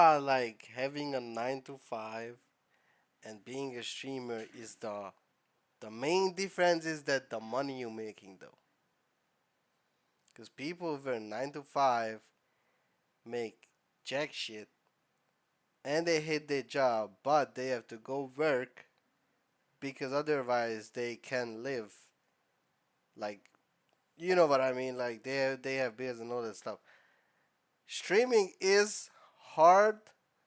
Like having a 9 to 5 and being a streamer is the main difference is that the money you're making though. Because people who are 9 to 5 make jack shit and they hate their job, but they have to go work because otherwise they can't live. Like, you know what I mean? Like they have bills and all that stuff. Streaming is hard,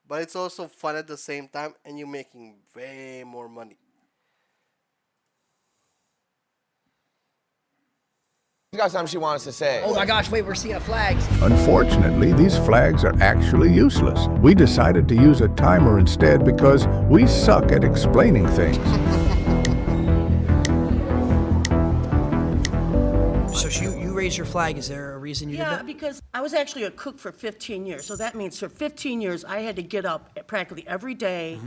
but it's also fun at the same time, and you're making way more money. She got something she wants to say. Oh my gosh, wait, we're seeing flags. Unfortunately, these flags are actually useless. We decided to use a timer instead because we suck at explaining things. So you raised your flag. Is there a reason you did Yeah, that? because I was actually a cook for 15 years. So that means for 15 years, I had to get up practically every day,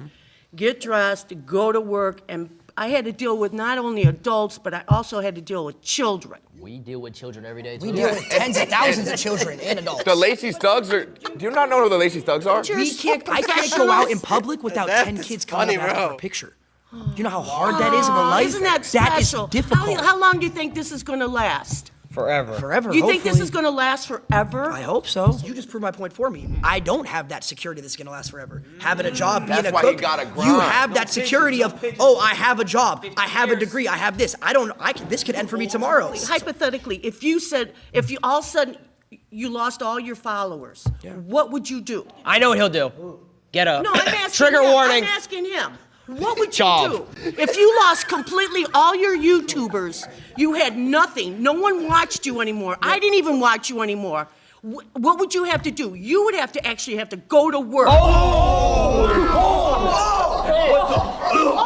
get dressed, go to work, and I had to deal with not only adults, but I also had to deal with children. We deal with children every day, too. We deal with tens of thousands of children and adults. The Lacey Thugs are. Do you not know who the Lacey Thugs are? I can't go out in public without 10 kids coming up asking for a picture. Do you know how hard that is in a life? Isn't that That is special? difficult. How long do you think this is going to last? Forever. You think this hopefully. is going to last forever? I hope so. You just proved my point for me. I don't have that security that's gonna last forever. Having a job, being That's a why cook, you gotta grind. you have that security of, oh, I have a job, I have a degree, I have this. This could end for me tomorrow. Hypothetically, if you all of a sudden you lost all your followers, what would you do? I know what he'll do. Get up. No, I'm asking Trigger him. warning. I'm asking him. What would you Job. do? If you lost completely all your YouTubers, you had nothing, no one watched you anymore, I didn't even watch you anymore, what would you have to do? You would have to actually have to go to work. Oh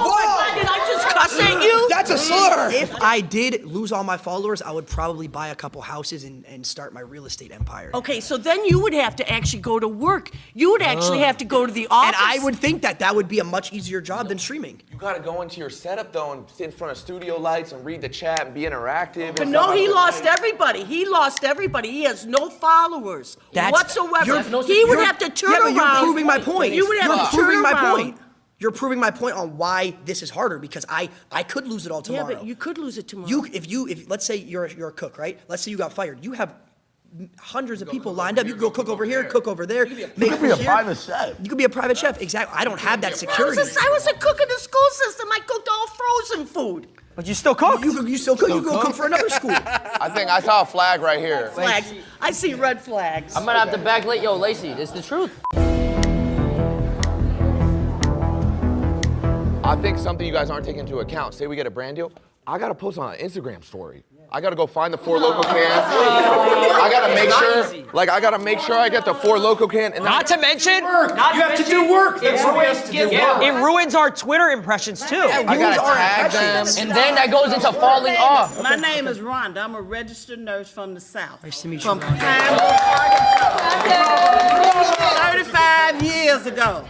my God, did I just cuss at you? That's a slur! If I did lose all my followers, I would probably buy a couple houses and start my real estate empire. Okay, so then you would have to actually go to work. You would actually have to go to the office. And I would think that would be a much easier job than streaming. You gotta go into your setup though and sit in front of studio lights and read the chat and be interactive. But no, he lost everybody. He lost everybody. He has no followers whatsoever. He would have to turn around. Yeah, but you're proving my point. You would have to turn around. You're proving my point on why this is harder because I could lose it all tomorrow. Yeah, but you could lose it tomorrow. If let's say you're a cook, right? Let's say you got fired. You have hundreds of people lined up. You could go cook over here, cook over there. You could be a private chef. You could be a private chef. Exactly. I don't have that security. I was a cook in the school system. I cooked all frozen food. But you still cook. You still cook. You go cook for another school. I think I saw a flag right here. Flags. I see red flags. I'm gonna have to backlight. Yo, Lacey, it's the truth. I think something you guys aren't taking into account. Say we get a brand deal. I gotta post on an Instagram story. I gotta go find the 4 local cans. I gotta make sure I get the 4 local can. And Not to mention, You have to do work. That's the way it has to do work. it ruins our Twitter impressions too. I gotta tag them. And then that goes into falling off. My name is Rhonda. I'm a registered nurse from the South. Nice to meet you, From Rhonda. Arkansas. 35 years ago,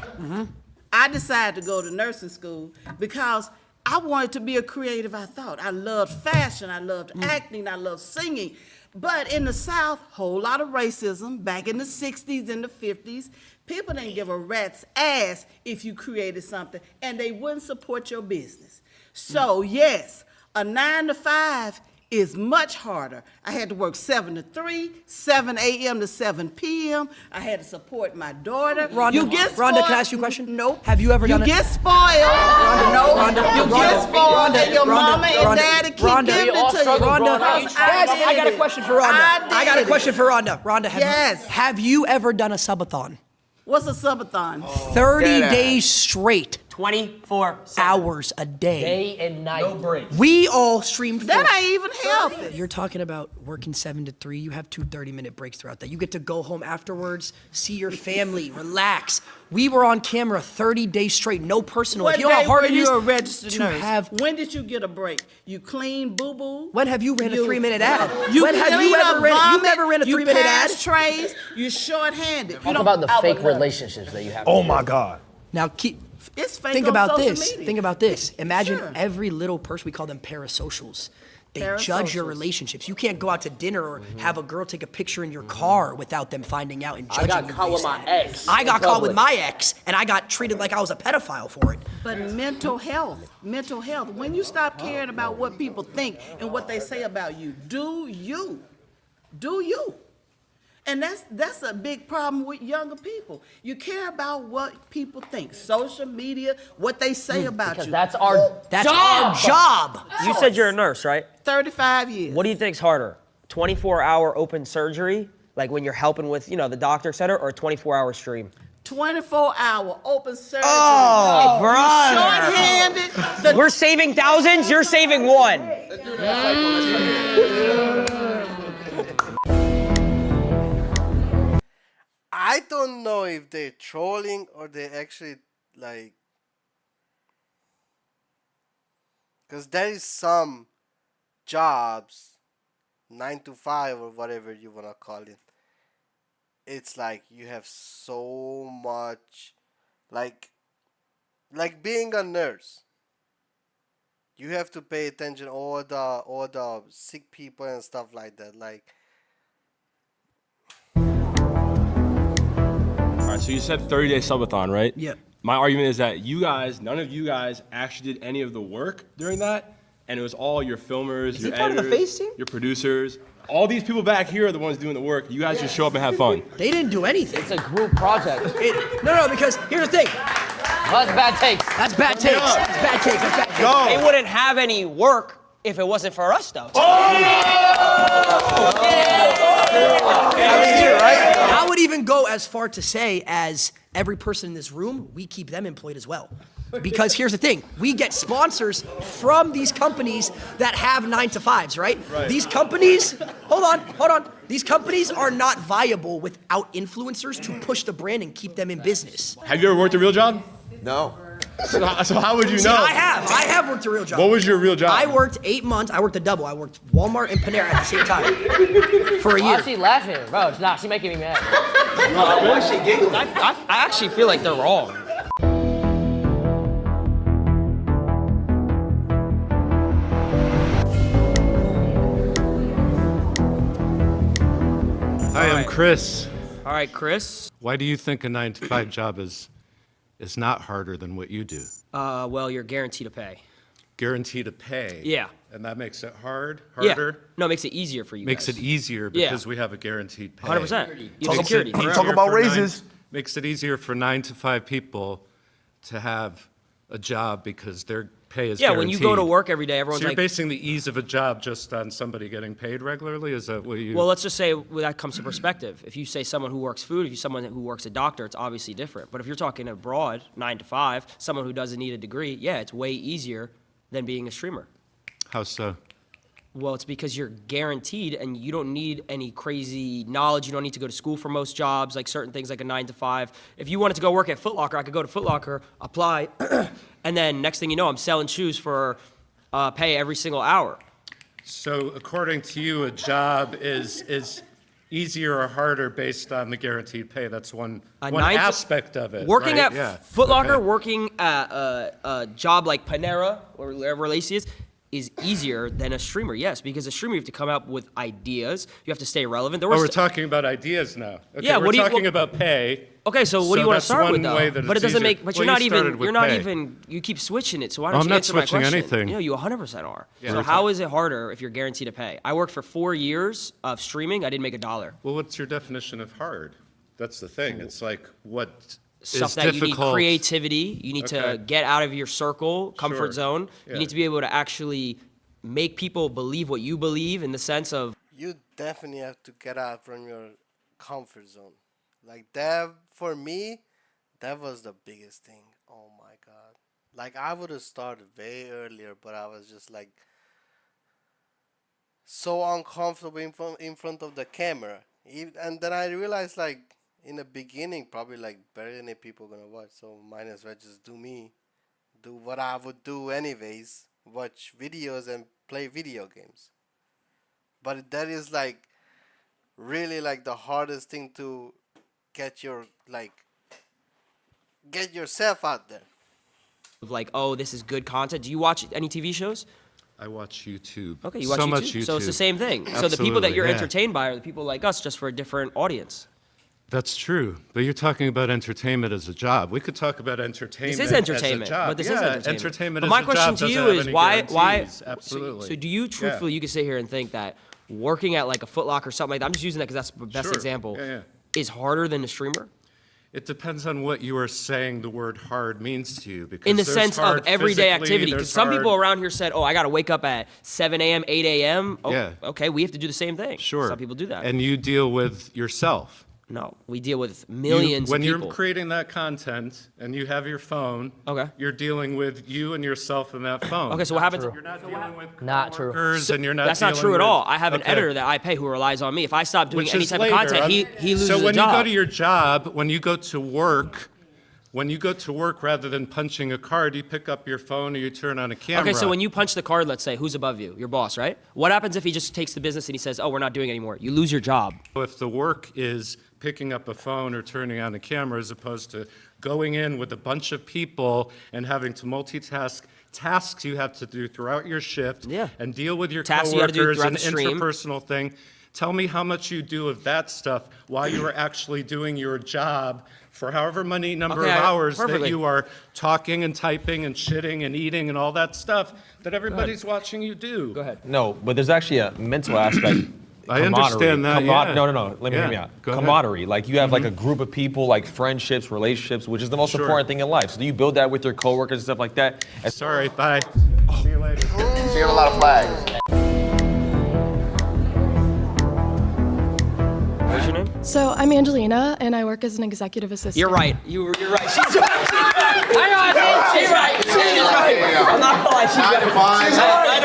I decided to go to nursing school because I wanted to be a creative, I thought. I loved fashion, I loved acting, I loved singing. But in the South, whole lot of racism. Back in the 60s and the 50s, people didn't give a rat's ass if you created something, and they wouldn't support your business. So yes, a 9 to 5 is much harder. I had to work 7 to 3, 7 a.m. to 7 p.m. I had to support my daughter. Rhonda, You get spoiled. Rhonda, can I ask you a question? Nope. Have you ever done You it? get spoiled. No. Rhonda, You get spoiled, and your mama and daddy keep Rhonda, giving it to you. Rhonda, Because guys, I got a did question it. for Rhonda. I got a did question it. for Rhonda. Rhonda, Yes. have you ever done a subathon? What's a subathon? 30 Dead ass. days straight, 24 hours a day. day and night. No break. We all streamed. That for- ain't even healthy. You're talking about working 7 to 3. You have 2 30-minute breaks throughout that. You get to go home afterwards, see your family, relax. We were on camera 30 days straight, no personal. What You know how day hard were it is you a registered to nurse? have. When did you get a break? You clean boo-boo? When have you ran a 3-minute ad? You When have you clean ever up ran? You vomit, never ran a 3-minute ad. pass trays, you're short-handed. Talk about the fake relationships that you have. Oh my God. Now It's fake think on about social this. media. Think about this. Imagine Sure. every little person. We call them parasocials. They judge your relationships. You can't go out to dinner or have a girl take a picture in your car without them finding out and judging you. I got caught with my ex. I got caught with my ex, and I got treated like I was a pedophile for it. But mental health, when you stop caring about what people think and what they say about you, do you. And that's a big problem with younger people. You care about what people think, social media, what they say about you. That's our job. You said you're a nurse, right? 35 years. What do you think's harder? 24-hour open surgery, like when you're helping with, the doctor, et cetera, or a 24-hour stream? 24-hour open surgery. Oh, brother. Short-handed. We're saving thousands, you're saving one. I don't know if they're trolling or they actually like, because there is some jobs, 9 to 5 or whatever you wanna call it. It's like you have so much, like being a nurse. You have to pay attention all the sick people and stuff like that. Like. All right, so you said 30-day subathon, right? Yep. My argument is that none of you guys actually did any of the work during that, and it was all your filmers, your editors, your producers. All these people back here are the ones doing the work. You guys just show up and have fun. They didn't do anything. It's a group project. No, because here's the thing. Well, that's bad takes. That's bad takes. That's bad takes. That's bad takes. Go. They wouldn't have any work if it wasn't for us, though. I would even go as far to say as every person in this room, we keep them employed as well. Because here's the thing, we get sponsors from these companies that have 9 to 5s, right? These companies, hold on. These companies are not viable without influencers to push the brand and keep them in business. Have you ever worked a real job? No. So how would you know? I have worked a real job. What was your real job? I worked 8 months, I worked a double. I worked Walmart and Panera at the same time for a Why year. is she laughing? Bro, she's making me mad. I actually feel like they're wrong. Hi, I'm Chris. All right, Chris. Why do you think a 9 to 5 job is not harder than what you do? Well, you're guaranteed to pay. Guaranteed to pay. Yeah. And that makes it harder? Yeah. No, it makes it easier for you Makes guys. it easier because we have a guaranteed pay. 100%. You Talk have security. about- Talk about raises. Makes it easier for 9 to 5 people to have a job because their pay is Yeah, guaranteed. when you go to work every day, everyone's So you're like, basing the ease of a job just on somebody getting paid regularly? Is that what you... well, let's just say that comes to perspective. If you say someone who works food, if you're someone who works a doctor, it's obviously different. But if you're talking abroad, 9 to 5, someone who doesn't need a degree, yeah, it's way easier than being a streamer. How so? Well, it's because you're guaranteed and you don't need any crazy knowledge. You don't need to go to school for most jobs, like certain things like a 9 to 5. If you wanted to go work at Foot Locker, I could go to Foot Locker, apply, and then next thing you know, I'm selling shoes for pay every single hour. So according to you, a job is easier or harder based on the guaranteed pay? That's one aspect of it. Working right? at Foot Locker, Okay. working at a job like Panera or wherever Lacey is easier than a streamer, yes, because a streamer you have to come up with ideas, you have to stay relevant. We're talking about ideas now. Okay, Yeah, we're talking about pay. Okay, so what do you want to that's start with one though? way that But it it's doesn't easier. make. But Well, you're not pay. even. You keep switching it. So why I'm don't you not answer my switching question? anything. You know, you 100% are. Yeah. So how is it harder if you're guaranteed to pay? I worked for 4 years of streaming. I didn't make $1. Well, what's your definition of hard? That's the thing. It's like what Stuff is that you need difficult. creativity. You need to Okay. get out of your circle, comfort Sure. zone. Yeah. You need to be able to actually make people believe what you believe in the sense of. You definitely have to get out from your comfort zone. Like that, for me, that was the biggest thing. Oh my God. Like I would have started way earlier, but I was just like so uncomfortable in front of the camera. And then I realized like in the beginning, probably like barely any people gonna watch. So might as well just do me. Do what I would do anyways. Watch videos and play video games. But that is like really like the hardest thing to get yourself out there. Like, oh, this is good content. Do you watch any TV shows? I watch YouTube. Okay, you watch so YouTube. much YouTube. So it's the same thing. So the people that Absolutely, you're yeah. entertained by are the people like us, just for a different audience. That's true, but you're talking about entertainment as a job. We could talk about entertainment. This is entertainment, as a job. but this yeah, is entertainment. Entertainment But my as a question job to you doesn't have is any why? guarantees. Absolutely. So do you truthfully, you can sit here and think that working at like a Foot Locker or something like that, I'm just using that because that's the best Sure. example, Yeah. is harder than a streamer? It depends on what you are saying the word hard means to you. Because In the there's sense of hard everyday physically, activity, because there's some people hard- around here said, "Oh, I got to wake up at 7 a.m., 8 a.m." Oh, Yeah. okay, we have to do the same thing. Sure. Some people do that. And you deal with yourself. No, we deal with millions When of people. you're creating that content and you have your phone, Okay. you're dealing with you and yourself in that phone. Okay, so what happens? You're not dealing with Not true. coworkers and you're not That's not dealing true at with- all. I have an Okay. editor that I pay who relies on me. If I stop doing Which any is type later. of content, I'm- he loses So when a job. you go to your job, when you go to work, rather than punching a card, you pick up your phone or you turn on a camera. Okay, so when you punch the card, let's say, who's above you? Your boss, right? What happens if he just takes the business and he says, "Oh, we're not doing it anymore"? You lose your job. If the work is picking up a phone or turning on a camera as opposed to going in with a bunch of people and having to multitask tasks you have to do throughout your shift Yeah. and deal with your Tasks you gotta do coworkers throughout and the stream. interpersonal thing. Tell me how much you do of that stuff while you are actually doing your job for however many number Okay, of hours perfectly. that you are talking and typing and shitting and eating and all that stuff that everybody's watching you do. Go ahead. No, but there's actually a mental aspect. I understand that, yeah. No. Let me hear me Yeah, out. go ahead. Camaraderie. Like you have like a group of people, like friendships, relationships, which is the most Sure. important thing in life. So do you build that with your coworkers and stuff like that? And Sorry, bye. See you later. Seeing a lot of flags. What's your name? So I'm Angelina, and I work as an executive assistant. You're right. You're right. She's right. Hang on. She's right. She's right. I'm not gonna lie. She's right. She's right.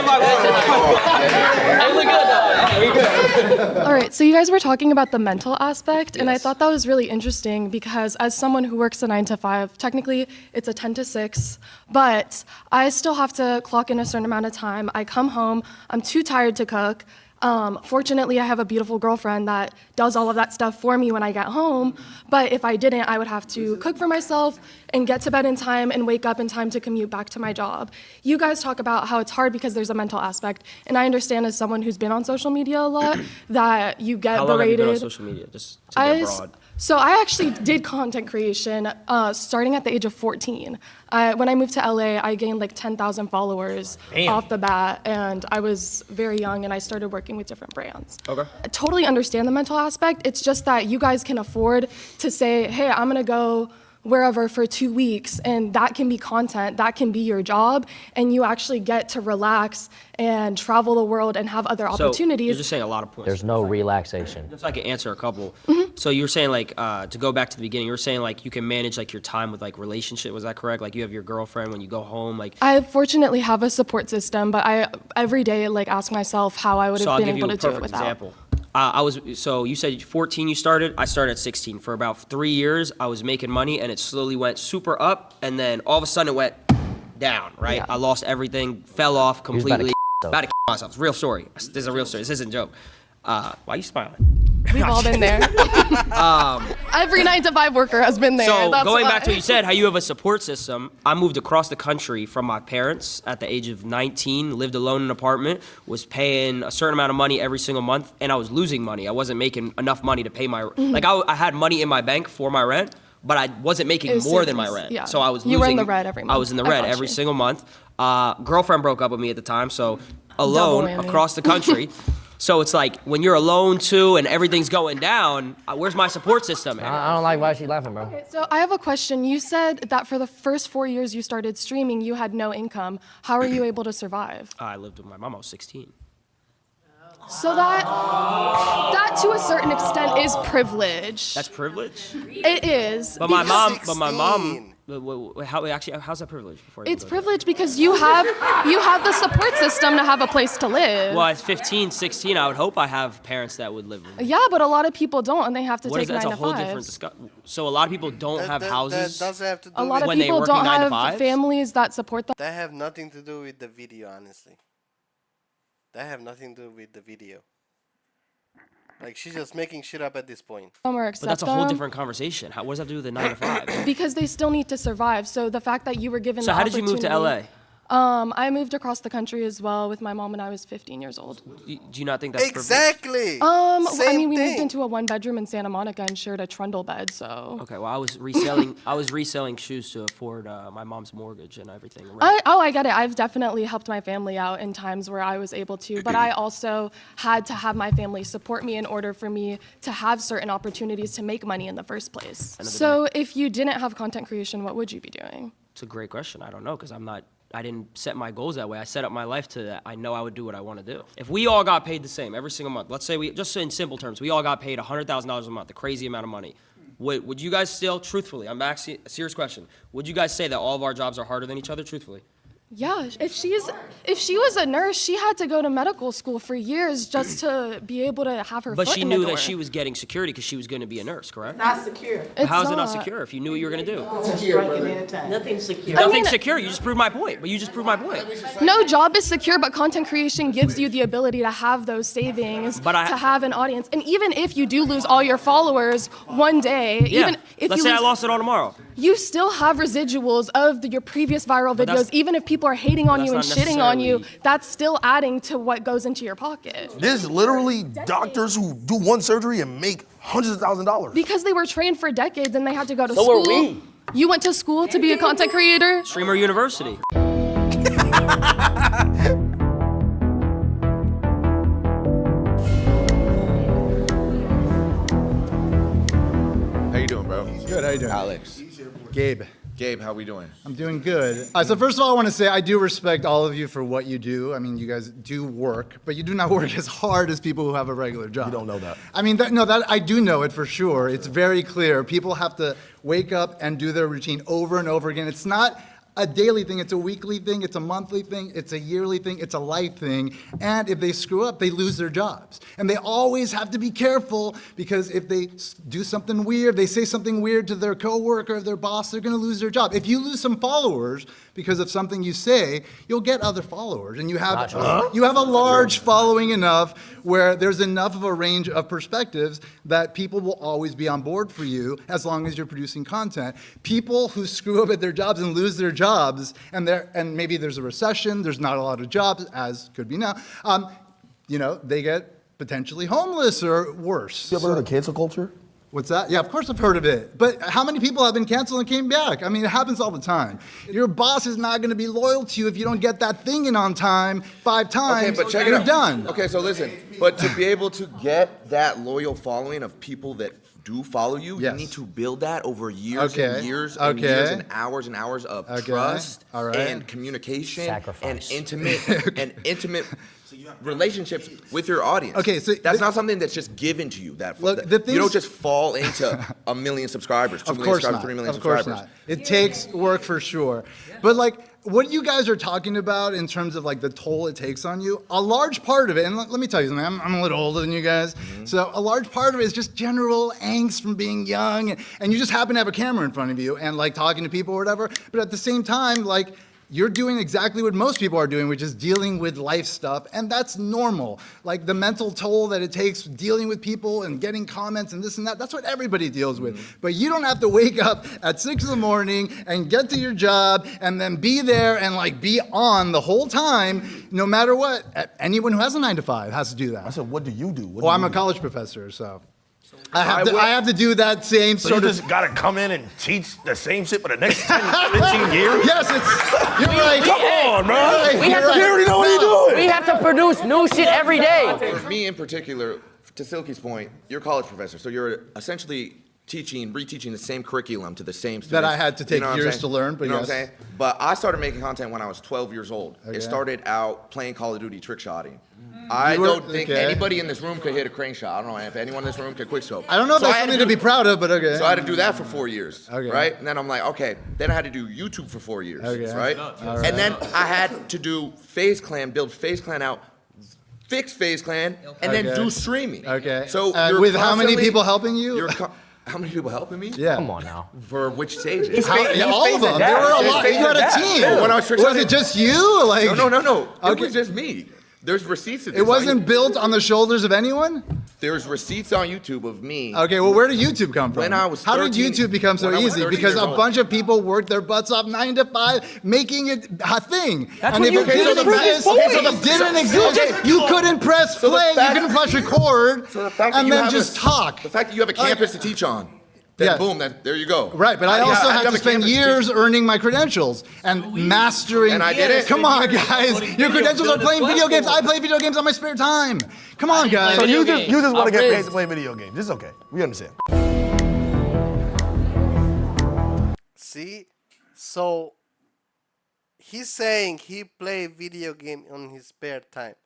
Hey, we good though. Hey, we good. All right, so you guys were talking about the mental aspect, and I thought that was really interesting because as someone who works a 9 to 5, technically it's a 10 to 6, but I still have to clock in a certain amount of time. I come home, I'm too tired to cook. Fortunately, I have a beautiful girlfriend that does all of that stuff for me when I get home. But if I didn't, I would have to cook for myself and get to bed in time and wake up in time to commute back to my job. You guys talk about how it's hard because there's a mental aspect. And I understand as someone who's been on social media a lot that you get How long have you berated. been on social media? Just to get broad. So I actually did content creation starting at the age of 14. When I moved to LA, I gained like 10,000 followers off the bat, and I was very young, and I started working with different brands. Okay. I totally understand the mental aspect. It's just that you guys can afford to say, hey, I'm gonna go wherever for 2 weeks, and that can be content, that can be your job, and you actually get to relax and travel the world and have other So you're opportunities. just saying a lot of points. There's no relaxation. Just so I can answer a couple. Mm-hmm. So you were saying like to go back to the beginning, you were saying like you can manage like your time with like relationship. Was that correct? Like you have your girlfriend when you go home, like. I fortunately have a support system, but I every day like ask myself how I would So have I'll been give you able a to do it perfect without. example. So you said 14 you started, I started at 16. For about 3 years, I was making money and it slowly went super up and then all of a sudden it went down, right? Yeah. I lost everything, fell off was about to completely. k- About to myself. It's a real story. This is a real story. This isn't a joke. Why are you smiling? We've all been there. Every 9 to 5 worker has been there. So That's going why. back to what you said, how you have a support system. I moved across the country from my parents at the age of 19, lived alone in an apartment, was paying a certain amount of money every single month, and I was losing money. I wasn't making enough money to pay my, like I had money in my bank for my rent, but I wasn't making It was more than my serious, rent. yeah. So I was losing. You were in the red every I month. was in the I red got every you. single month. Girlfriend broke up with me at the time, so alone whammy. across the country. So it's like when you're alone too and everything's going down, where's my support system? I don't like why she laughing, bro. Okay, so I have a question. You said that for the first 4 years you started streaming, you had no income. How are you able to survive? I lived with my mom. I was 16. So that to a certain extent is privilege. That's privilege. It is. But my mom, 16. how's that privilege? Before I It's go there? privilege because you have the support system to have a place to live. Well, at 15, 16, I would hope I have parents that would live with me. Yeah, but a lot of people don't, and they have to What is take that's 9 a to whole different 5s. discussion. So a lot of people don't have houses. That doesn't have to do A lot of When they people working don't 9 to have 5s? families that support them. That have nothing to do with the video, honestly. That have nothing to do with the video. Like, she's just making shit up at this point. Or But accept that's a whole them different conversation. What does that do with the 9 to 5? because they still need to survive. So the fact that you were given So the how did you move to opportunity- I moved across the country as well with my mom when I was 15 years old. Do you not think that's Exactly. I Same mean, we moved thing. into a 1-bedroom in Santa Monica and shared a trundle bed, so. Okay, well, I was reselling shoes to afford my mom's mortgage and everything. I get it. I've definitely helped my family out in times where I was able to, but I also had to have my family support me in order for me to have certain opportunities to make money in the first place. So if you didn't have content creation, what would you be doing? It's a great question. I don't know, because I didn't set my goals that way. I set up my life to that. I know I would do what I want to do. If we all got paid the same every single month, let's say just in simple terms, we all got paid $100,000 a month, a crazy amount of money. Would you guys still, truthfully, I'm asking a serious question, would you guys say that all of our jobs are harder than each other, truthfully? Yeah, if she was a nurse, she had to go to medical school for years just to be able to have her But foot she in the knew door. that she was getting security because she was going to be a nurse, correct? Not secure. How is it not secure if you knew what you were going to do? Nothing secure. Nothing's secure. You just proved my point. But you just proved my point. No job is secure, but content creation gives you the ability to have those savings, to have an audience. And even if you do lose all your followers one day, even if let's you say lose, I lost it all tomorrow. you still have residuals of your previous viral But videos. Even if people are hating on you and not shitting on you, necessarily- that's still adding to what goes into your pocket. There's literally doctors who do one surgery and make hundreds of thousands of dollars. Because they were trained for decades and they had to go to So school. are we. You went to school to be a content creator? Streamer University. How you doing, bro? Good, how you doing? Alex. Gabe. Gabe, how we doing? I'm doing good. So first of all, I want to say I do respect all of you for what you do. I mean, you guys do work, but you do not work as hard as people who have a regular job. You don't know that. I mean, that I do know it for sure. It's very clear. People have to wake up and do their routine over and over again. It's not a daily thing, it's a weekly thing, it's a monthly thing, it's a yearly thing, it's a life thing. And if they screw up, they lose their jobs. And they always have to be careful because if they do something weird, they say something weird to their coworker or their boss, they're gonna lose their job. If you lose some followers because of something you say, you'll get other followers. And you have a large following enough where there's enough of a range of perspectives that people will always be on board for you as long as you're producing content. People who screw up at their jobs and lose their jobs, and maybe there's a recession, there's not a lot of jobs, as could be now, they get potentially homeless or worse. You ever heard of cancel culture? What's that? Yeah, of course I've heard of it. But how many people have been canceled and came back? I mean, it happens all the time. Your boss is not going to be loyal to you if you don't get that thing in on time 5 times. Okay, but check it you're out. done. Okay, so listen, but to be able to get that loyal following of people that do follow you, Yes. you need to build that over years Okay, and years okay. and years and hours of Okay, trust all right. and communication Sacrifice. and intimate relationships with your audience. Okay, so that's not something that's just given to you. Look, that the you things- don't just fall into 1 million subscribers, 2 Of million course subscribers, not. 3 million Of course subscribers. not. It takes work for sure. But like what you guys are talking about in terms of like the toll it takes on you, a large part of it, and let me tell you something, I'm a little older than you guys, so a large part of it is just general angst from being young, and you just happen to have a camera in front of you and like talking to people or whatever, but at the same time, like, you're doing exactly what most people are doing, which is dealing with life stuff, and that's normal. Like the mental toll that it takes dealing with people and getting comments and this and that, that's what everybody deals with. But you don't have to wake up at 6 in the morning and get to your job and then be there and like be on the whole time, no matter what. Anyone who has a 9 to 5 has to do that. I said, what do you do? Well, I'm a college professor, so I have to do that same So sort you of. just gotta come in and teach the same shit for the next 10, 15 years? Yes, you're right. Come on, bro. We have You to- already know what you're doing. We have to produce new shit every day. For me in particular, to Silky's point, you're a college professor, so you're essentially reteaching the same curriculum to the same students. That I had to take what I'm years saying? to learn, but you know yes. what I'm saying? But I started making content when I was 12 years old. Okay. It started out playing Call of Duty trick shotting. I You were- don't think okay. anybody in this room could hit a crane shot. I don't know if anyone in this room could quickscope. I don't know if So that's I had something to be proud of, but okay. So I had to do that for 4 years, Okay. right? And then I'm like, okay. Then I had to do YouTube for 4 years, Okay. right? All right. And then I had to do FaZe Clan, build FaZe Clan out, fix FaZe Clan, and then Okay. do streaming. Okay. So And you're with how many constantly- people helping you? How many people helping me? Yeah. Come on now. For which stages? All of them. There were a lot. You had a team. When I was trick Was shotting- it just you? Like No. It Okay. was just me. There's receipts of this. It wasn't built on the shoulders of anyone? There's receipts on YouTube of me. Okay, well, where did YouTube come from? When I was How did 13 YouTube become so when I was easy? 13 Because years a old. bunch of people worked their butts off 9 to 5, making it a thing. That's and what if you it did didn't in the exist, previous if point. it didn't exist, you couldn't press So the play, you fact- couldn't press record, So the fact that and you then have just a, talk. The fact that you have a campus to teach on, then Yeah. boom, there you go. Right, but I also had have to a spend campus teach- years earning my credentials and mastering. And I did it. Come on, guys. Your credentials are playing video games. I play video games on my spare time. Come on, guys. So you just want to get paid Riz. to play video games. This is okay. We understand. See? So he's saying he play video game on his spare time.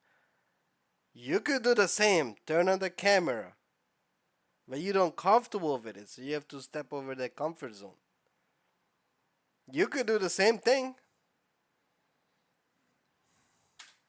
You could do the same. Turn on the camera. But you don't comfortable with it, so you have to step over that comfort zone. You could do the same thing.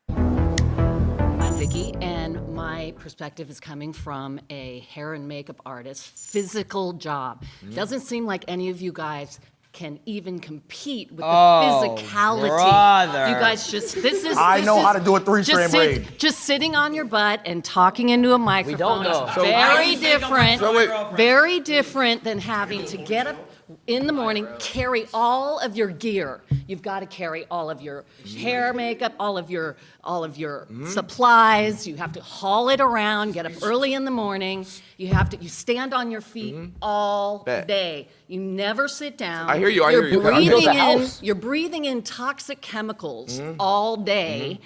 I'm Vicky, and my perspective is coming from a hair and makeup artist, physical job. Doesn't seem like any of you guys can even compete with the physicality. brother. You guys I know how to do a 3-strand braid. Just sitting on your butt and talking into a microphone. know. is So very different. So wait. Very different than having to get up in the morning, carry all of your gear. You've got to carry all of your hair, makeup, all of your supplies. You have to haul it around, get up early in the morning. You stand on your feet all Bet. day. You never sit down. I hear you, I hear you. I built a house. You're breathing in toxic chemicals all day.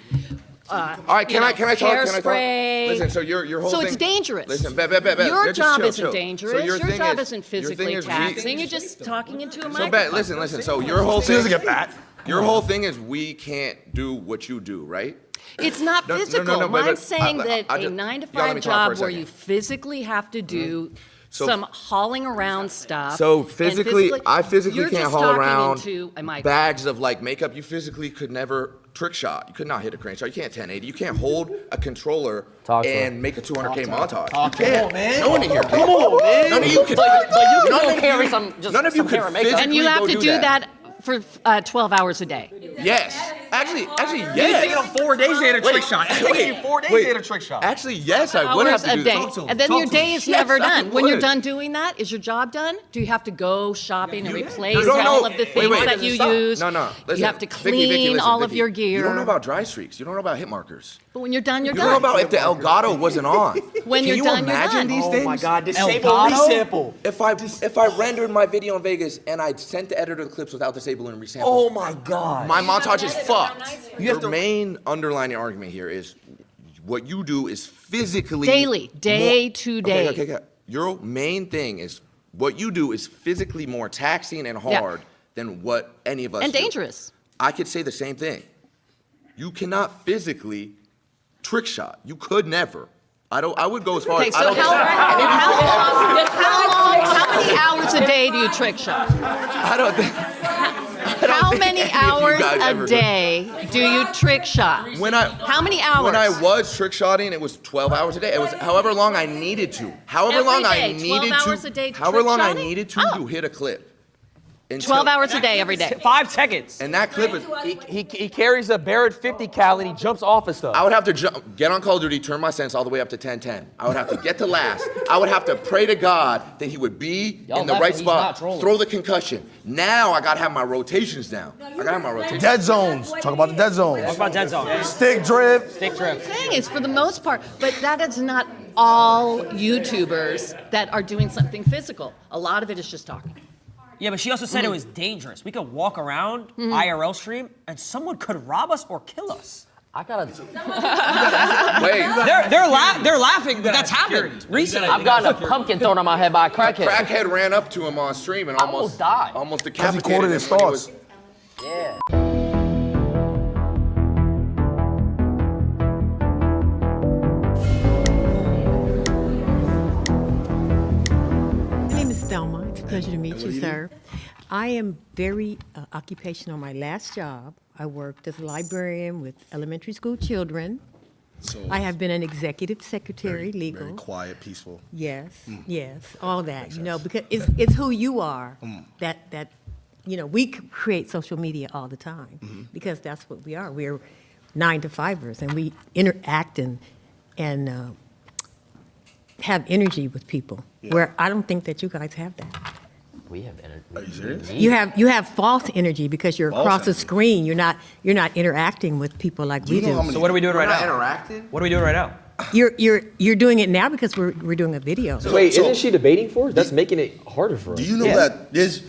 All right, can I talk? Hairspray. Listen, so your whole So thing. it's dangerous. Listen, bet. Your Just job chill, isn't chill. dangerous. So your thing job is- isn't your thing physically is taxing. You're just talking into a So microphone. bet, listen. So your whole She thing. doesn't get fat. Your whole thing is we can't do what you do, right? It's not No, no, physical. no, but- I'm saying that I a just- 9 to y'all let 5 me talk for a job where second. you physically have to do So- some hauling around stuff. So and physically, I physically you're can't just haul talking around into a microphone. bags of like makeup. You physically could never trick shot. You could not hit a crane shot. You can't 1080. You can't hold a controller Talk to and him. make a 200K montage. Talk to You him. can't. Come on, man. No one in here can. Come on, man. None of you can. But you can none go of carry you- some just None of you some could hair and makeup. physically And you have go to do that for 12 hours a day. Yes. Actually, You're yes. taking them 4 days to hit a trick shot. It's taking you 4 days to hit a trick shot. Actually, yes, I would have Hours to a do day. that. And then your day is never Yes, I done. When you're would. done doing that, is your job done? Do you have to go shopping and replace No, no. all of the Wait, things wait. that you use? No. Listen, You have to Vicky, clean listen, all of Vicky. your gear. You don't know about dry streaks. You don't know about hit markers. But when you're done, you're You done. don't know about if the Elgato wasn't on. When Can you're you done, you're imagine done. these Oh things? my God, disable Elgato? resample. If I rendered my video in Vegas and I sent the editor the clips without disabling and resample, Oh my God. my montage is fucked. You have Your to- main underlining argument here is what you do is physically Daily, day more- to day. Okay. Your main thing is what you do is physically more taxing and Yeah. hard than what any of us And do. dangerous. I could say the same thing. You cannot physically trick shot. You could never. I would go as far Okay, as so I don't how many hours a day do you trick shot? I don't think How many any of you hours guys ever a do. day do you trick shot? How many hours? When I was trick shotting, it was 12 hours a day. It was however long I needed to. However Every long I day, 12 needed hours to. a day to however trick long I shotting? needed to hit a clip. 12 hours a day, every day. 5 seconds. And that clip is. He carries a Barrett 50 cal and he jumps off of stuff. I would have to get on Call of Duty, turn my sense all the way up to 1010. I would have to get to last. I would have to pray to God that he would be Y'all in the laughing, right he's spot, not trolling. throw the concussion. Now I gotta have my rotations down. I gotta have my rotations. Dead zones. Talk about the dead zones. Talk about dead zone. Stick drip. Stick trip. Thing is, for the most part, but that is not all YouTubers that are doing something physical. A lot of it is just talking. Yeah, but she also said it was dangerous. We could walk around IRL stream and someone could rob us or kill us. I gotta. Wait. They're laughing, but that's happened recently. I've gotten a pumpkin thrown on my head by a crackhead. Crackhead ran up to him on stream and almost died. Almost Because decapitated he quoted him his when he thoughts. was- Yeah. My name is Thelma. It's a pleasure to meet you, sir. I am very occupational. On my last job, I worked as a librarian with elementary school children. So I have been an executive secretary, legal. Very quiet, peaceful. Yes, yes, all that. You know, because it's who you are. That you know, we create social media all the time because that's what we are. We're 9 to 5ers, and we interact and have energy with people, where I don't think that you guys have that. We have energy. Are you serious? You have false energy because you're False across the energy. screen. You're not interacting with people like we do. So what are we doing right now? Interacting? What are we doing right now? You're doing it now because we're doing a video. Wait, isn't she debating for us? That's making it harder for us. Do you know that there's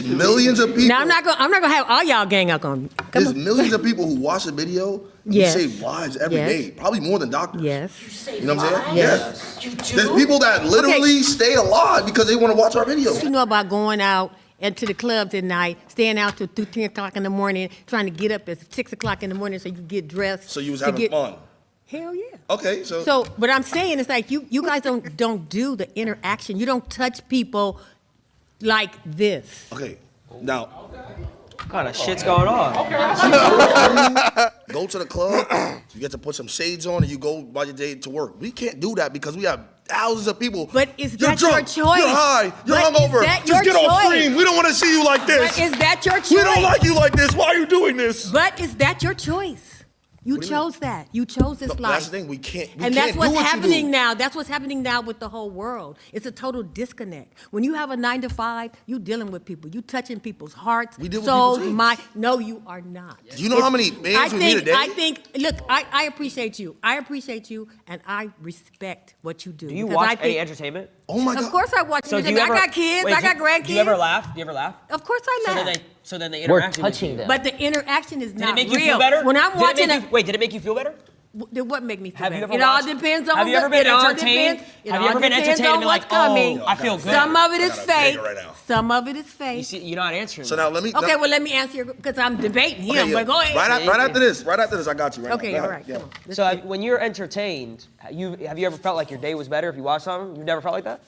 millions of people? Now I'm not gonna have all y'all gang up on me. There's millions of people who watch the video. Yes. Who save lives every Yes. day, probably more than doctors. Yes. You know what I'm saying? Yes. Yes. There's people that literally stay alive because they want to watch our videos. You know about going out into the clubs at night, staying out till 10 o'clock in the morning, trying to get up at 6 o'clock in the morning so you can get dressed. So you was to having get- fun. Hell yeah. Okay, so So what I'm saying is like you guys don't do the interaction. You don't touch people like this. okay. Now What kind of shit's going on? go to the club, you get to put some shades on, and you go by your day to work. We can't do that because we have thousands of people. But is You're that drunk, your choice? You're high. You're But is hungover. that Just your get off choice? screen. We don't want to see you like this. But is that your choice? We don't like you like this. Why are you doing this? But is that your choice? You What do you chose that. You chose this No, life. that's the thing. We can't. We And can't that's do what's what you happening do. now. That's what's happening now with the whole world. It's a total disconnect. When you have a 9 to 5, you dealing with people. You touching people's hearts, We deal with souls, people too. mind. No, you are not. Do you know how many bands we meet a day? I think. Look, I appreciate you. I appreciate you, and I respect what you do. Do you because watch I any think, entertainment? Oh my Of God. course I watch. So do entertainment. you I ever- got kids. wait, I got grandkids. Do you ever laugh? Do you ever laugh? Of course I So laugh. then they We're interact with touching you. them. But the interaction is Did not it make you real. feel better? When I'm watching Wait, did it make you feel better? Then what make me feel Have you better? ever It all watched- depends on have you ever been it all entertained? depends- it Have you all ever been depends entertained on and been what's like, coming. oh, I feel good? Some of it I is got a fake. banger right now. Some of it is fake. You see, you're not answering. So now let me. Okay, well let me answer your because I'm debating him. Okay, yeah. But go ahead. Right after this, I got you. Right Okay, now. Go all ahead. right, Yeah. come on. So when you're entertained, have you ever felt like your day was better if you watched something? You've never felt like that?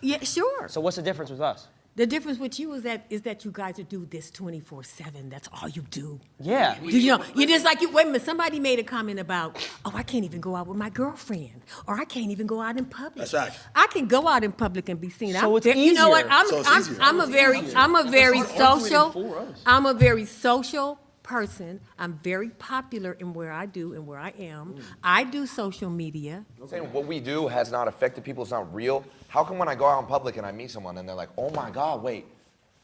Yeah, sure. So what's the difference with us? The difference with you is that you guys do this 24/7. That's all you do. Yeah. You know, you just like you. Wait a minute. Somebody made a comment about, oh, I can't even go out with my girlfriend, or I can't even go out in public. That's right. I can go out in public and be seen. So it's You know what? easier. So it's easier. I'm a very social. I'm a very social person. I'm very popular in where I do and where I am. I do social media. I'm saying what we do has not affected people. It's not real. How come when I go out in public and I meet someone and they're like, oh my God, wait,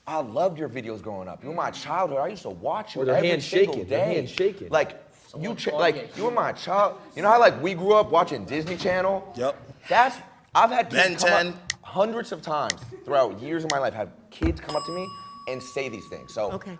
I loved your videos growing up. You were my childhood. I used to watch you Or their every hands single shaking, day. their hands shaking. Like you were my child. You know how like we grew up watching Disney Channel? Yep. I've had Ben kids come 10. up hundreds of times throughout years of my life. Have kids come up to me and say these things. So Okay.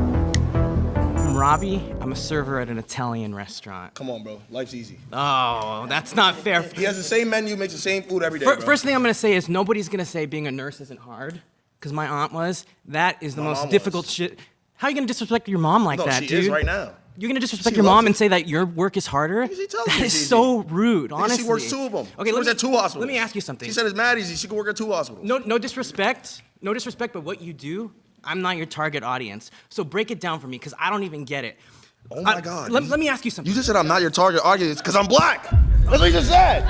I'm Robbie. I'm a server at an Italian restaurant. Come on, bro. Life's easy. Oh, that's not fair. He has the same menu, makes the same food every day. Bro. First thing I'm gonna say is nobody's gonna say being a nurse isn't hard, because my aunt was. That is the My most mom difficult was. shit. How are you gonna disrespect your mom like No, that, she dude? is right now. You're gonna disrespect She your loves mom it. and say that your work is harder? She tells That me is it's so rude, Because honestly. she works 2 of them. Okay, she works at 2 hospitals. Let me ask you something. She said it's mad easy. She could work at 2 hospitals. No disrespect, but what you do, I'm not your target audience. So break it down for me, because I don't even get it. Oh my God. Let me ask you something. You just said I'm not your target audience because I'm black. That's what you just said.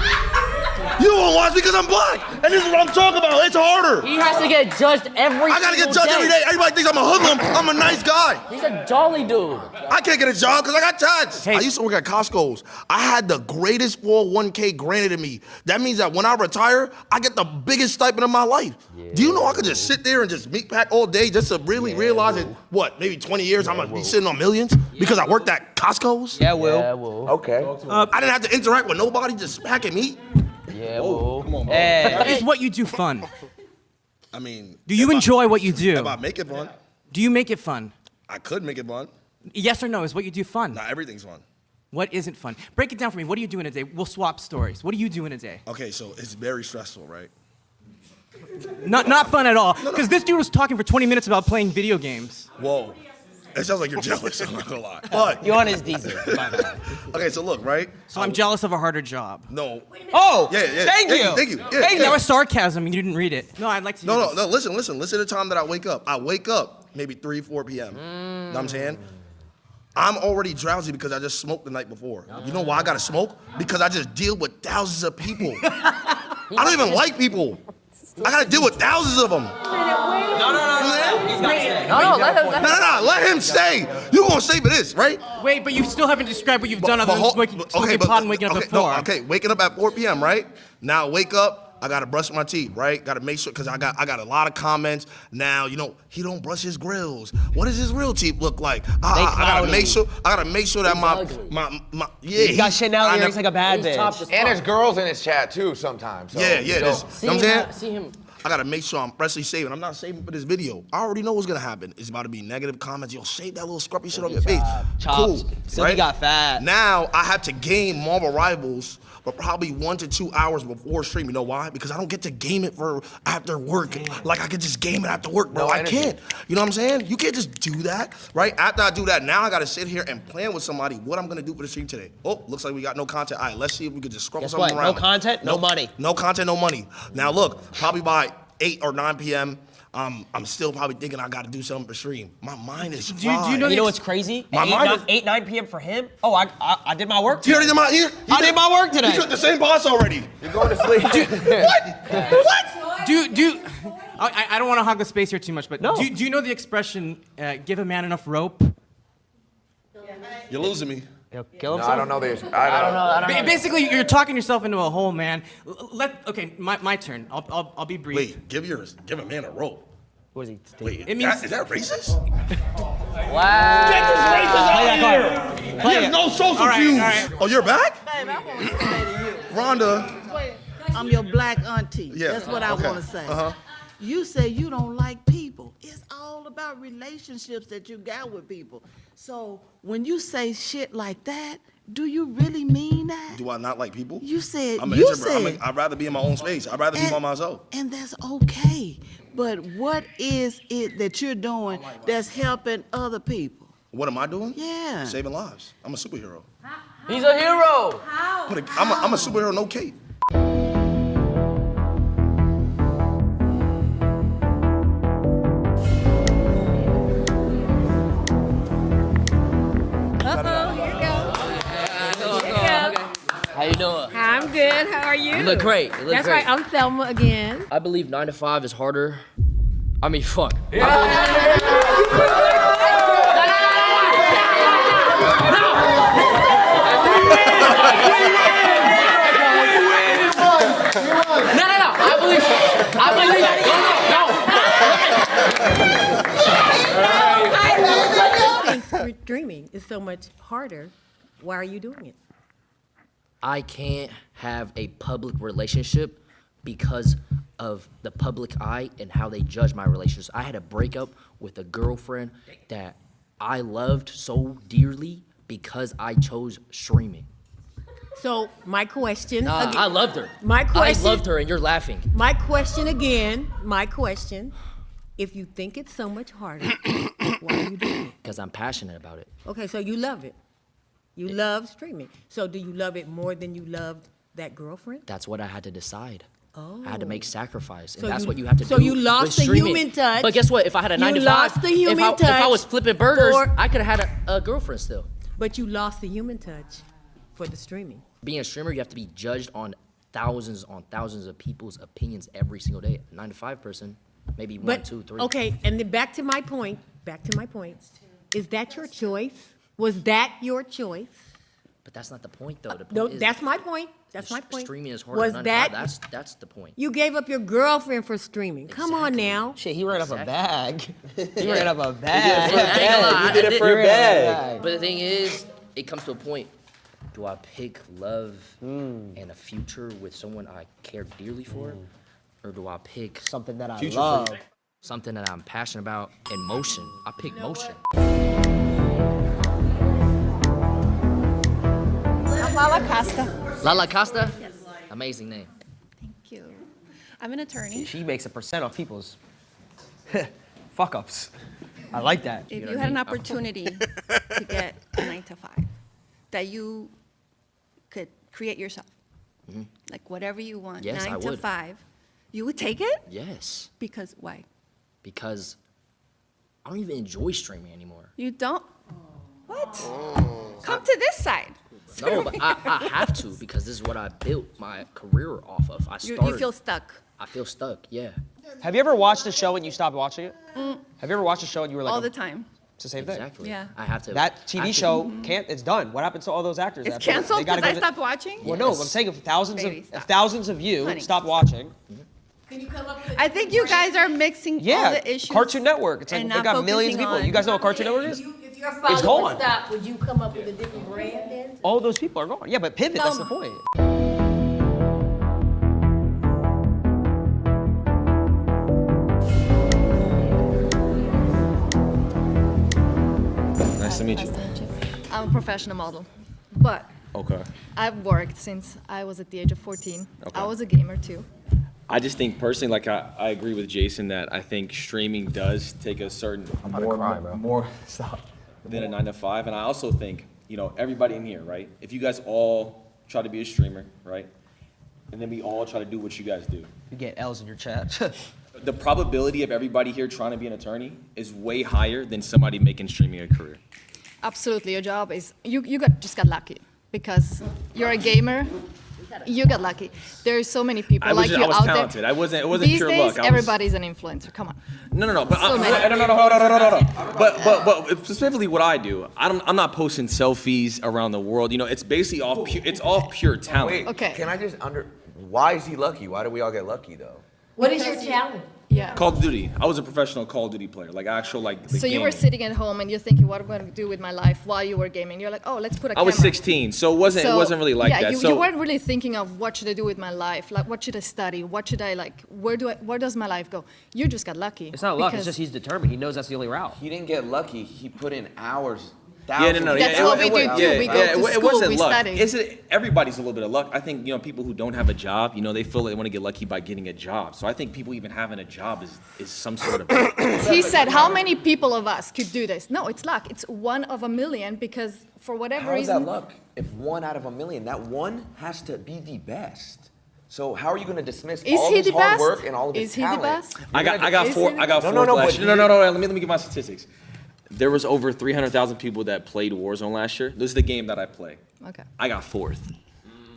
You don't want to watch me because I'm black. And this is what I'm talking about. It's harder. He has to get judged every I gotta get single judged every day. Everybody thinks I'm a hoodlum. I'm a nice guy. He's a jolly dude. I can't get a job because I got taxed. I used to work at Costco's. I had the greatest 401k granted to me. That means that when I retire, I get the biggest stipend of my life. Do you know I could just sit there and just meat pack all day just to really realize that, what, maybe 20 years I'm gonna be sitting on millions because I worked at Costco's? Yeah, Will. Okay. I didn't have to interact with nobody, just packing meat. Yeah, Will. Come on, bro. Is what you do fun? I mean, Do you enjoy what you do? if I make it fun, Do you make it fun? I could make it fun. Yes or no, is what you do fun? Not everything's fun. What isn't fun? Break it down for me. What do you do in a day? We'll swap stories. What do you do in a day? Okay, so it's very stressful, right? Not fun at all. Because this dude was talking for 20 minutes about playing video games. Whoa. It sounds like you're jealous, I'm not gonna lie. But You're on his diesel. okay, so look, right? So I'm jealous of a harder job. No. Oh, Yeah, yeah. thank you. Thank you. Yeah, Hey, yeah. that was sarcasm. You didn't read it. No, I'd like to. No, listen. Listen to the time that I wake up. I wake up maybe 3, 4 p.m. Know what I'm saying? I'm already drowsy because I just smoked the night before. You know why I gotta smoke? Because I just deal with thousands of people. I don't even like people. I gotta deal with thousands of them. No. Let him stay. You gonna stay for this, right? Wait, but you still haven't described what you've done other than smoking pot and waking up at 4. Okay, waking up at 4 p.m., right? Now wake up. I gotta brush my teeth, right? Gotta make sure, cause I got a lot of comments. Now, he don't brush his grills. What does his real teeth look like? I gotta make sure that my He got Chanel earrings like a bad bitch. And there's girls in his chat too sometimes. So, yeah. You know what I'm saying? See him. I gotta make sure I'm freshly saving. I'm not saving for this video. I already know what's gonna happen. It's about to be negative comments. Yo, shave that little scruffy shit on your face. Cool. So he got fat. Now I have to gain Marvel Rivals for probably 1 to 2 hours before stream. You know why? Because I don't get to game it for after work. Like I could just game it after work, bro. I can't. You know what I'm saying? You can't just do that, right? After I do that, now I gotta sit here and plan with somebody what I'm gonna do for the stream today. Oh, looks like we got no content. All right, let's see if we could just scrub something around. No content, no money. No content, no money. Now look, probably by 8 or 9 p.m., I'm still probably thinking I gotta do something for stream. My mind is fried. You know what's crazy? My mind is... 8, 9 p.m. for him? Oh, I did my work today. You already did my... I did my work today. You took the same boss already. You're going to sleep. What? I don't want to hog the space here too much, but do you know the expression, give a man enough rope? You're losing me. Kill himself? No, I don't know this. I don't know. Basically, you're talking yourself into a hole, man. Okay, my turn. I'll be brief. Wait, give a man a rope. What is he? Wait, it means is that racist? Wow. Get this racist out here. He has no social cues. Right. Oh, you're back? Baby, I want to say to you. Rhonda. I'm your black auntie. Yeah, That's what I want to say. You say you don't like people. It's all about relationships that you got with people. So when you say shit like that, do you really mean that? Do I not like people? You said, I'd rather be in my own space. I'd rather be by myself. And that's okay. But what is it that you're doing that's helping other people? What am I doing? Yeah. Saving lives. I'm a superhero. He's a hero. I'm a superhero, no cape. How you doing? I'm good. How are you? You look great. You look That's great. right. I'm Thelma again. I believe 9 to 5 is harder. I mean, fuck. Dreaming is so much harder. Why are you doing it? I can't have a public relationship because of the public eye and how they judge my relationships. I had a breakup with a girlfriend that I loved so dearly because I chose streaming. So my question. I loved her. My question. I loved her, and you're laughing. My question again. My question. If you think it's so much harder, why are you doing it? Because I'm passionate about it. Okay, so you love it. You love streaming. So do you love it more than you loved that girlfriend? That's what I had to decide. Oh. I had to make sacrifice, and So that's you- what you have to do. so you lost with the streaming. human touch. But guess what? If I had a 9 to 5, lost the human if I touch was flipping burgers, for- I could have had a girlfriend still. But you lost the human touch for the streaming. Being a streamer, you have to be judged on thousands of people's opinions every single day. 9 to 5 person, maybe one, But, two, three. okay, and then back to my point, is that your choice? Was that your choice? But that's not the point, though. The point No, is that's my point. That's my point. streaming is harder Was than 9 to 5. that That's the point. you gave up your girlfriend for streaming? Come on now. Shit, he ran up a bag. He Yeah. ran up a I bag. ain't gonna lie, He did I it for a bag. But the thing is, it comes to a point. Do I pick love and a future with someone I care dearly for? Or do I pick something that I future love? for something that I'm passionate about and motion? I pick motion. I'm Lala Costa. Lala Costa? Yes. Amazing name. Thank you. I'm an attorney. She makes a percent off people's fuck ups. I like that. If you had an opportunity to get a 9 to 5, that you could create yourself, like whatever you want, Yes, 9 I to would. 5, you would take it? Yes. Because why? Because I don't even enjoy streaming anymore. You don't? What? Come to this side. No, but I have to because this is what I built my career off of. I started. You feel stuck. I feel stuck, yeah. Have you ever watched a show and you stopped watching it? Have you ever watched a show and you were like, All the time. it's the same thing. Exactly. Yeah. I have to. That TV show can't. It's done. What happens to all those actors? It's after that? canceled They gotta because go I to- stopped watching? Well, no, I'm saying if Baby, thousands of you Honey. stop watching. I think you guys are mixing all Yeah, the issues. Cartoon Network. It's like and they not got millions of focusing people. You guys know what Cartoon Network is? If your It's father gone. would stop, would you come up with a different brand then? All those people are gone. Yeah, but pivot. That's the point. Nice to meet you. I'm a professional model, but Okay. I've worked since I was at the age of 14. Okay. I was a gamer too. I just think personally, like I agree with Jason that I think streaming does take a certain more stop than a 9 to 5, and I also think everybody in here, right? If you guys all try to be a streamer, right, and then we all try to do what you guys do, You get L's in your chat. the probability of everybody here trying to be an attorney is way higher than somebody making streaming a career. Absolutely, your job is just got lucky because you're a gamer. You got lucky. There's so many people like you I was out talented. there. It wasn't These pure days, luck. everybody's an influencer. Come on. No. But So many. no. Hold on. But specifically, what I do, I'm not posting selfies around the world. It's basically all pure talent. Wait, Okay. can I just why is he lucky? Why do we all get lucky though? What is your talent? Yeah. Call of Duty. I was a professional Call of Duty player, like actual like. The So you were gaming. sitting at home and you're thinking, what am I going to do with my life while you were gaming? You're like, oh, let's put a I camera. was 16, so it wasn't really like yeah, that. You weren't really thinking of what should I do with my life, like what should I study, what should I like, where does my life go? You just got lucky. It's not luck. It's because- just he's determined. He knows that's the only route. He didn't get lucky. He put in hours. Yeah, no. That's what we do too. We go to it school, wasn't we luck. study. Everybody's a little bit of luck. I think people who don't have a job, they feel like they want to get lucky by getting a job. So I think people even having a job is some sort of. He said, how many people of us could do this? No, it's luck. It's 1 of a million because for whatever How is reason. that luck? If 1 out of a million, that one has to be the best. So how are you going to dismiss Is all he his the hard best? work and all of his Is he the talent? best? I got four. I got four. No. last But year. No. Let me give my statistics. There was over 300,000 people that played Warzone last year. This is the game that I play. Okay. I got 4th.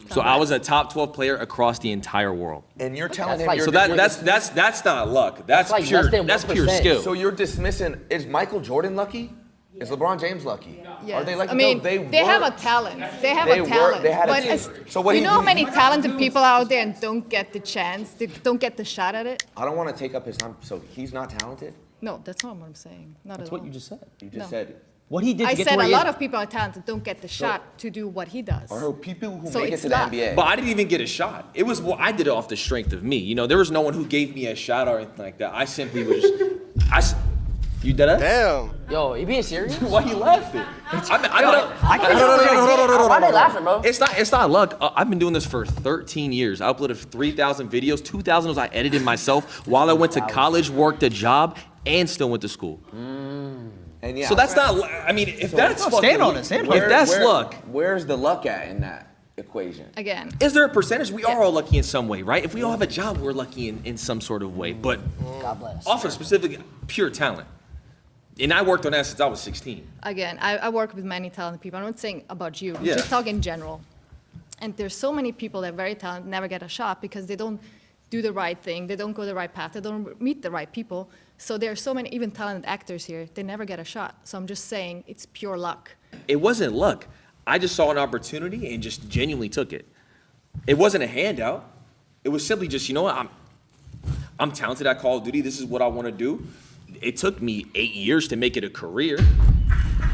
So I was a top 12 player across the entire world. And you're telling him So you're that's not luck. That's like pure. less than That's 1%. pure skill. So you're dismissing? Is Michael Jordan lucky? Is LeBron James lucky? Yes. Are they lucky? I mean, No, they have a worked. talent. They have They a worked. talent. They had a but team. as, So what you he- know how many talented people out there and don't get the chance, they don't get the shot at it? I don't want to take up his time. So he's not talented? No, that's not what I'm saying. Not That's at what all. you just said. You just No. said. What he did I to get said to where a he lot is. of people are talented don't get the shot to do what he does. Are people who So make it it's to the luck. NBA? But I didn't even get a shot. It was I did it off the strength of me. There was no one who gave me a shot or anything like that. I simply was. You did it? Damn. Yo, you being serious? Why you laughing? I can't Why they laughing, bro? It's not luck. I've been doing this for 13 years. I uploaded 3,000 videos. 2,000 was I edited myself while I went to college, worked a job, and still went to school. And yeah, So that's not. I mean, if that's fucking, if that's luck, where's the luck at in that equation? Again. is there a percentage? We are all lucky in some way, right? If we all have a job, we're lucky in some sort of way. But God bless. off of specific pure talent. And I worked on that since I was 16. Again, I work with many talented people. I'm not saying about you. I'm Yeah. just talking in general. And there's so many people that are very talented, never get a shot because they don't do the right thing. They don't go the right path. They don't meet the right people. So there are so many, even talented actors here, they never get a shot. So I'm just saying it's pure luck. It wasn't luck. I just saw an opportunity and just genuinely took it. It wasn't a handout. It was simply just, I'm talented at Call of Duty. This is what I want to do. It took me 8 years to make it a career.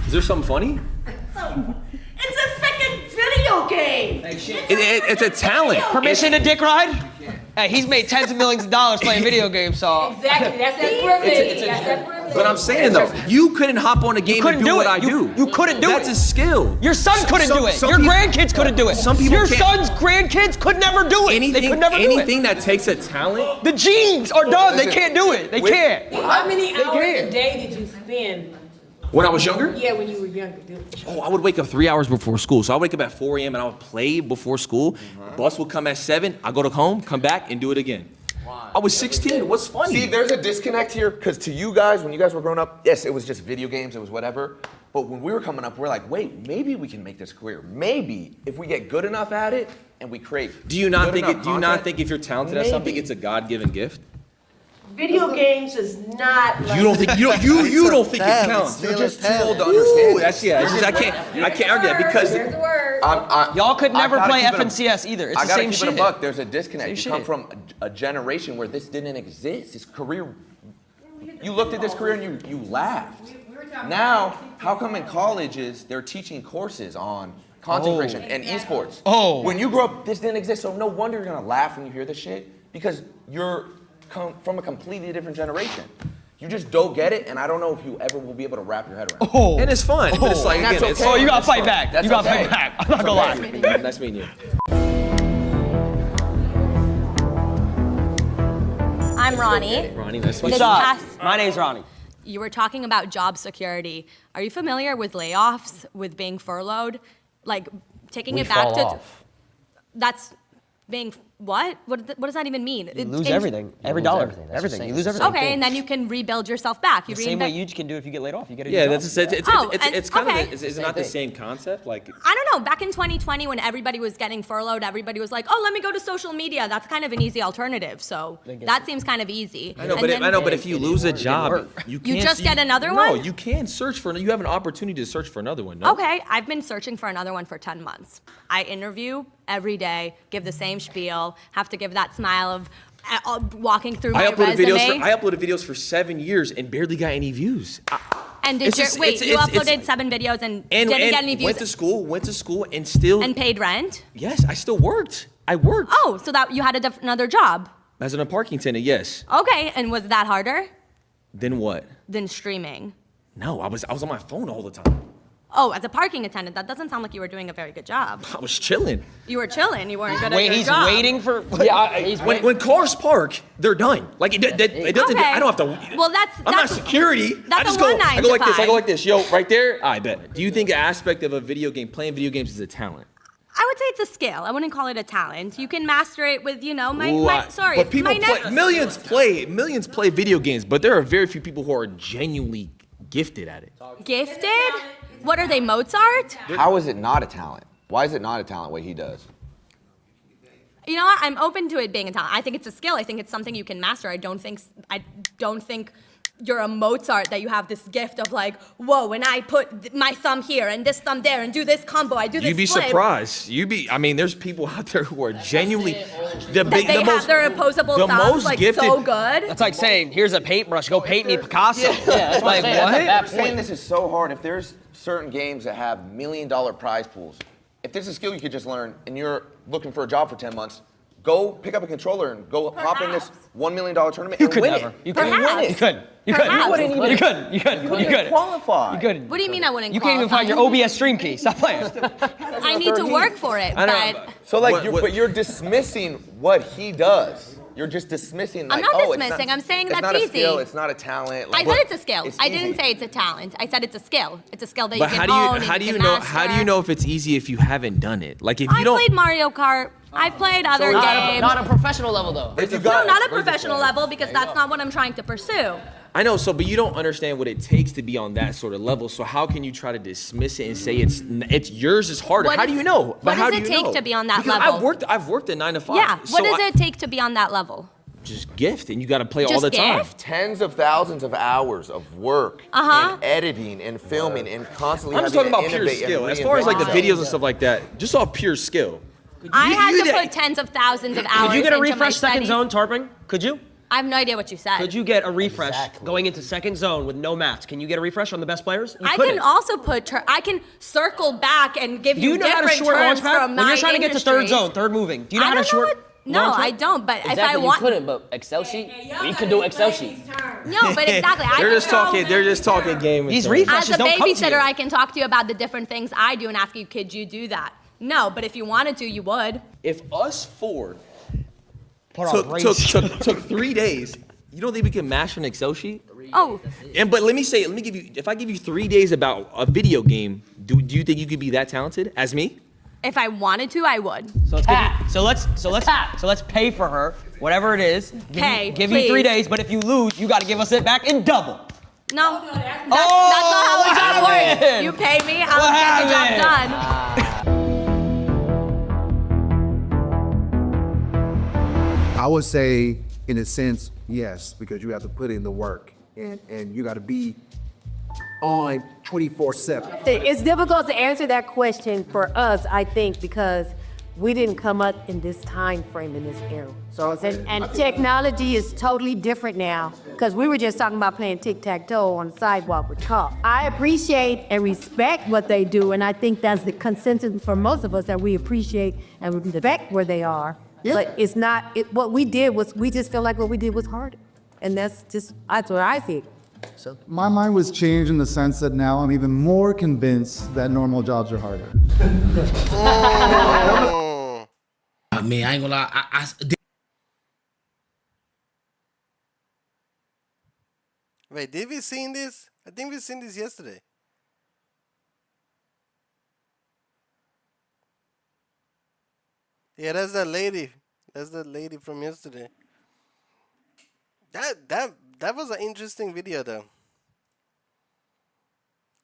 Is there something funny? It's a freaking video game. It's a talent. Permission to dick ride? Hey, he's made tens of millions of dollars playing video games, so. Exactly, that's that privilege. That's that privilege. But I'm saying though, you couldn't hop on a game and couldn't do do what it. I do. You couldn't do That's it. a skill. Your son couldn't do it. Your grandkids couldn't do it. Some people Your can't. son's grandkids could never do it. They could never do it. Anything that takes a talent. The genes are done. They can't do it. They can't. How many hours can't. a day did you spend? When I was younger? Yeah, when you were younger. Dude. Oh, I would wake up 3 hours before school. So I wake up at 4 a.m. and I would play before school. Bus would come at 7. I go to home, come back, and do it again. I was 16. What's funny? See, there's a disconnect here because to you guys, when you guys were growing up, yes, it was just video games, it was whatever. But when we were coming up, we're like, wait, maybe we can make this career. Maybe if we get good enough at it and we create. Do you not good think? enough Do you not content, think if you're talented at something, maybe. it's a God-given gift? Video games is not like. You don't think you don't think it talent. counts? It's You're still just a too old to talent. understand. That's It's just, I can't argue that because Y'all could never gotta play keep it a- FNCS either. It's I the gotta same keep shit. it a buck. There's a disconnect. Same You come shit. from a generation where this didn't exist. This career. You looked at this career and you laughed. Now, how come in colleges they're teaching courses on content creation and esports? Oh. When you grew up, this didn't exist. So no wonder you're gonna laugh when you hear this shit because you're from a completely different generation. You just don't get it, and I don't know if you ever will be able to wrap your head around it. Oh. And it's fun, but it's like And that's again, it's okay. Oh, you gotta That's fight fun. back. That's You gotta okay. fight back. I'm not gonna lie. Nice meeting you. I'm Ronnie. Ronnie, nice to meet This you. past- My name's Ronnie. You were talking about job security. Are you familiar with layoffs, with being furloughed? Like taking it back to. That's being what? What does that even mean? You lose everything. Every dollar. Everything. You lose everything. Okay, and then you can rebuild yourself back. You The same way reinvent- you can do if you get laid off. You get a Yeah, new that's job. it's kind okay. of is it not the same concept? Like I don't know. Back in 2020, when everybody was getting furloughed, everybody was like, "Oh, let me go to social media." That's kind of an easy alternative. So that seems kind of easy. I know, And but then- if you lose a job, you can't. just get another No, one? you can search for. You have an opportunity to search for another one. No? Okay, I've been searching for another one for 10 months. I interview every day, give the same spiel, have to give that smile of walking through my I uploaded resume. videos for 7 years and barely got any views. And It's did just- you it's- uploaded 7 videos and didn't get any views went to school, and still. and paid rent? Yes, I still worked. I worked Oh, so that you had another job. as a parking attendant. Yes. Okay, and was that harder Then what? than streaming? No, I was on my phone all the time. Oh, as a parking attendant, that doesn't sound like you were doing a very good job. I was chilling. You were chilling. You weren't good at your He's job. waiting for. Yeah, when cars park, they're done. Like it doesn't. Okay. I don't have to. Well, I'm not security. That's I just a go. one I 9 go to like this. I 5. go like this. Yo, right there. I bet. Do you think an aspect of a video game, playing video games, is a talent? I would say it's a skill. I wouldn't call it a talent. You can master it with, Ooh, sorry. But people my next, millions play video games, but there are very few people who are genuinely gifted at it. Gifted? What are they, Mozart? How is it not a talent? Why is it not a talent what he does? You know what? I'm open to it being a talent. I think it's a skill. I think it's something you can master. I don't think you're a Mozart, that you have this gift of like, whoa, when I put my thumb here and this thumb there and do this combo, I do this You'd be flip. surprised. I mean, there's people out there who are genuinely That they have their opposable the thumbs most like gifted- so good. That's like saying, here's a paintbrush, go paint me Picasso. Yeah, that's like, what? I'm saying this is so hard. If there's certain games that have $1 million prize pools, if there's a skill you could just learn and you're looking for a job for 10 months, go pick up a controller and go hop in this $1 million tournament and win it. You couldn't. And win it. You couldn't. You couldn't. Perhaps. You wouldn't even. You couldn't. You couldn't. You wouldn't even qualify. You couldn't. What do you mean I wouldn't You can't even find your OBS stream key. Stop playing. I need to work for it, but So like, but you're dismissing what he does. You're just dismissing. Like, I'm not oh, dismissing. I'm saying it's that's not a easy. skill. It's not a talent. I Like, said it's a skill. it's I easy. didn't say it's a talent. I said it's a skill. It's a skill that But you how can do you own and how do you can know master. how do you know if it's easy if you haven't done it? Like if you I don't. played Mario Kart. I've played other games. Not a professional level though. No, not a professional level because that's not what I'm trying to pursue. I know, but you don't understand what it takes to be on that sort of level. So how can you try to dismiss it and say it's yours is harder? What How is- do you know? what But how does do it you take know? to be on that Because level? I've worked a 9 to 5. Yeah. So What does it take to be on that level? Just gift, and you got to play all Just the time. gift? Tens of thousands of hours of work Uh-huh. and editing and filming and constantly I'm just having talking to about pure innovate and skill. As far as like the reinvent videos and stuff like that, just off pure skill. I had you to did- put tens of thousands of hours Could you get a into my refresh second studies. zone, Tarping? Could you? I have no idea what you said. Could you get a refresh going into second zone with no mats? Can you get a refresh on the best players? You I couldn't. can also I can circle back and give Do you know how to different short launch terms pad? from When my you're trying to get to third industries. zone, third moving. Do you know I how to don't know short? what- No, launch I it? don't. But Exactly, if I want, you couldn't, but Excel sheet, you can do Excel sheet. no, but exactly. I They're can just throw- talking. They're just talking game. These and refreshes As a don't come to babysitter, you. I can talk to you about the different things I do and ask you, could you do that? No, but if you wanted to, you would. If us four Put on brace. took 3 days, you don't think we can master an Excel sheet? Oh, But let me give you. If I give you 3 days about a video game, do you think you could be that talented as me? if I wanted to, I would. So let's pay for her, whatever it is. Give you 3 please. days, but if you lose, you got to give us it back in double. No, that's not how the job works. happened? You pay me, I'll get the job done. I would say, in a sense, Yes, because you have to put in the work and you got to be on 24/7. It's difficult to answer that question for us, I think, because we didn't come up in this time frame, in this era. And technology is totally different now, because we were just talking about playing tic-tac-toe on the sidewalk with chalk. I appreciate and respect what they do, and I think that's the consensus for most of us, that we appreciate and respect where they are. Yeah. But it's not, what we did was, we just feel like what we did was harder. And that's what I think. So my mind was changed in the sense that now I'm even more convinced that normal jobs are harder. I mean, I ain't gonna lie. Wait, did we seen this? I think we seen this yesterday. Yeah, that's that lady. That's that lady from yesterday. That was an interesting video though.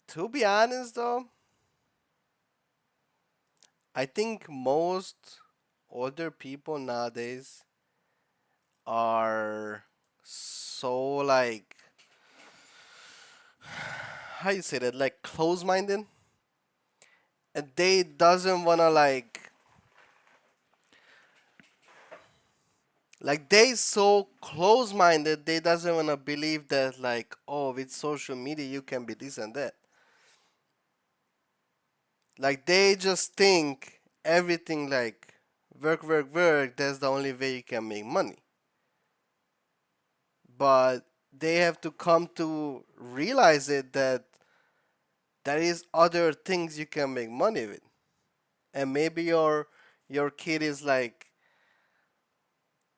To be honest though, I think most older people nowadays are so like, how you say that, like close-minded, and they doesn't wanna like they so close-minded, they doesn't wanna believe that like, oh, with social media you can be this and that. Like they just think everything like work, work, work, that's the only way you can make money. But they have to come to realize it that there is other things you can make money with. And maybe your kid is like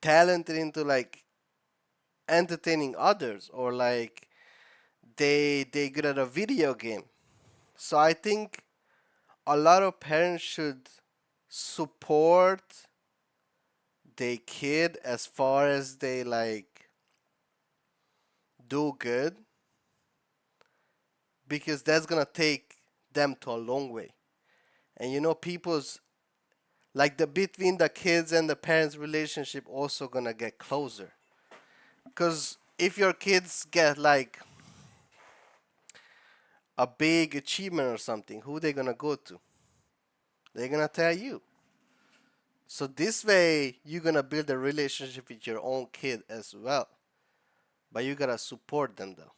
talented into like entertaining others, or like they good at a video game. So I think a lot of parents should support their kid as far as they like do good, because that's gonna take them to a long way. And you know, people's like the between the kids and the parents relationship also gonna get closer, because if your kids get like a big achievement or something, who they gonna go to? They're gonna tell you. So this way you're gonna build a relationship with your own kid as well, but you gotta support them though.